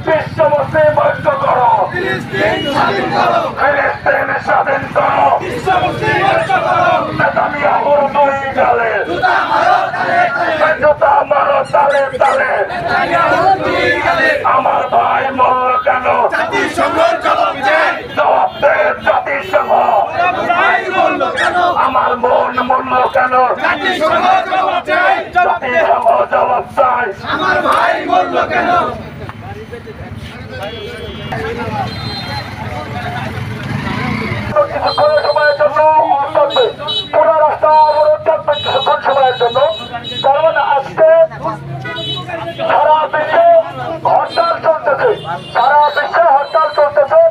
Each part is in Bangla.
বিশ্ব মুসলিম ঐক্য করো, ফিলিস্তিন স্বাধীন করো, নেতানিয়াহুর দুই গালে জুতা মারো তালে তালে। আমার ভাই মরল কেন? জাতিসংঘ জবাব দেয়, জবাব দেয় জাতিসংঘ। আমার মন মরল কেন? জাতিসংঘ জবাব দেয়, জাতিসংঘ জবাব চাই। আমার ভাই মরল কেন? কিছুক্ষণ সময়ের জন্য পুরো রাস্তা অবরোধ থাকবে কিছুক্ষণ সময়ের জন্য, কারণ আজকে সারা বিশ্বে হরতাল চলতেছে, সারা বিশ্বে হরতাল চলতেছে।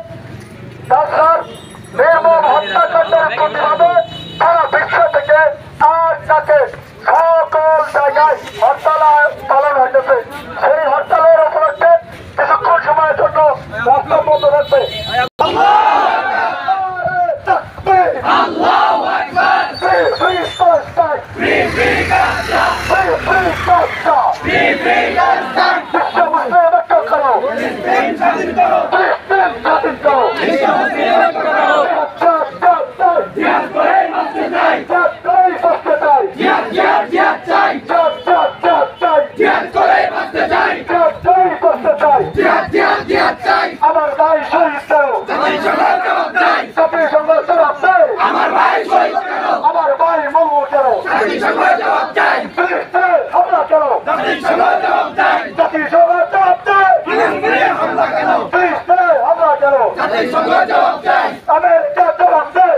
তাছাড়া নির্মম হত্যাকাণ্ডের প্রতিবাদে সারা বিশ্ব থেকে আজ তাকে সকল জায়গায় হরতাল পালন হইতেছে। সেই হরতালের উপলক্ষে কিছুক্ষণ সময়ের জন্য রাস্তা বন্ধ থাকবে। আমার ভাই শহীদ আমার ভাই শহীদ আমার ভাই মঙ্গল কেন? হামলা কেন? জাতিসংঘ জবাব দেয়, হামলা কেন? আমেরিকা জবাব দেয়,